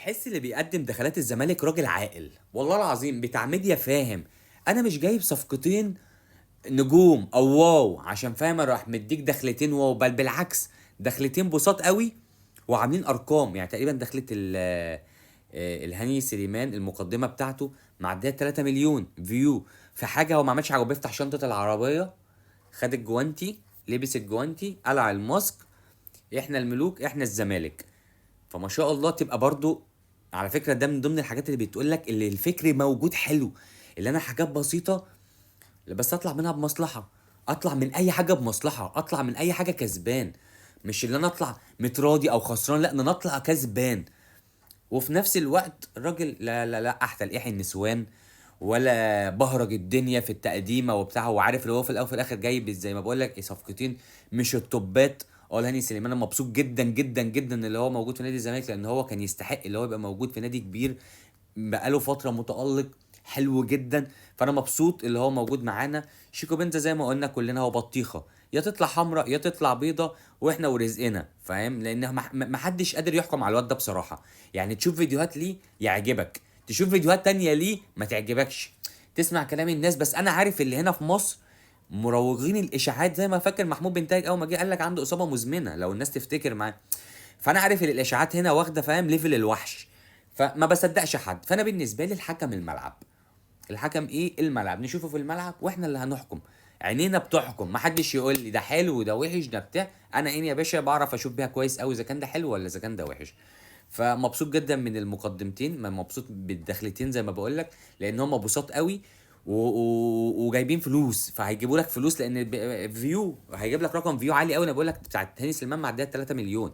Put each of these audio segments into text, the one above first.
تحس اللي بيقدم دخلات الزمالك راجل عاقل والله العظيم بتاع ميديا فاهم. انا مش جايب صفقتين نجوم او واو عشان فاهم راح مديك دخلتين واو، بل بالعكس دخلتين بساط قوي وعاملين ارقام. يعني تقريبا دخلت الهاني سليمان المقدمه بتاعته معديه 3 مليون فيو في حاجه هو ما عملش حاجه، بيفتح شنطه العربيه، خد الجوانتي، لبس الجوانتي، قلع الماسك، احنا الملوك احنا الزمالك. فما شاء الله تبقى برضو على فكره ده من ضمن الحاجات اللي بتقول لك اللي الفكر موجود حلو، اللي انا حاجات بسيطه بس اطلع منها بمصلحه، اطلع من اي حاجه بمصلحه، اطلع من اي حاجه كسبان. مش اللي انا اطلع متراضي او خسران، لا انا اطلع كسبان. وفي نفس الوقت الراجل لا لا لا احتى الايحي النسوان ولا بهرج الدنيا في التقديمه وبتاع، هو عارف اللي هو في الاول وفي الاخر جايب زي ما بقول لك ايه صفقتين مش التوبات. اه هاني سليمان انا مبسوط جدا جدا جدا اللي هو موجود في نادي الزمالك، لان هو كان يستحق اللي هو يبقى موجود في نادي كبير بقاله فتره متالق حلو جدا. فانا مبسوط اللي هو موجود معانا. شيكو بنزا زي ما قلنا كلنا هو بطيخه، يا تطلع حمراء يا تطلع بيضه، واحنا ورزقنا فاهم، لان ما حدش قادر يحكم على الواد ده بصراحه. يعني تشوف فيديوهات ليه يعجبك، تشوف فيديوهات تانية ليه ما تعجبكش، تسمع كلام الناس. بس انا عارف اللي هنا في مصر مروجين الاشاعات، زي ما فاكر محمود بن تاج اول ما جه قال لك عنده اصابه مزمنه لو الناس تفتكر معاه. فانا عارف ان الاشاعات هنا واخده فاهم ليفل الوحش، فما بصدقش حد. فانا بالنسبه لي الحكم الملعب، الحكم ايه الملعب، نشوفه في الملعب واحنا اللي هنحكم. عينينا بتحكم، محدش يقول لي ده حلو وده وحش ده بتاع. انا عيني يا باشا بعرف اشوف بيها كويس قوي اذا كان ده حلو ولا اذا كان ده وحش. فمبسوط جدا من المقدمتين، مبسوط بالدخلتين زي ما بقول لك، لان هم بساط قوي وجايبين فلوس، فهيجيبوا لك فلوس لان فيو هيجيب لك رقم فيو عالي قوي. انا بقول لك بتاعت هاني سليمان معديه 3 مليون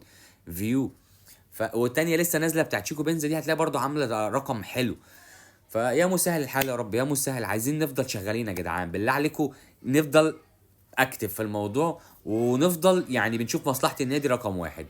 فيو. والتانية لسه نازله بتاعت شيكو بنزا دي هتلاقي برضو عامله رقم حلو. فيا مسهل الحال يا رب يا مسهل. عايزين نفضل شغالين يا جدعان بالله عليكم، نفضل اكتف في الموضوع ونفضل يعني بنشوف مصلحة النادي رقم واحد.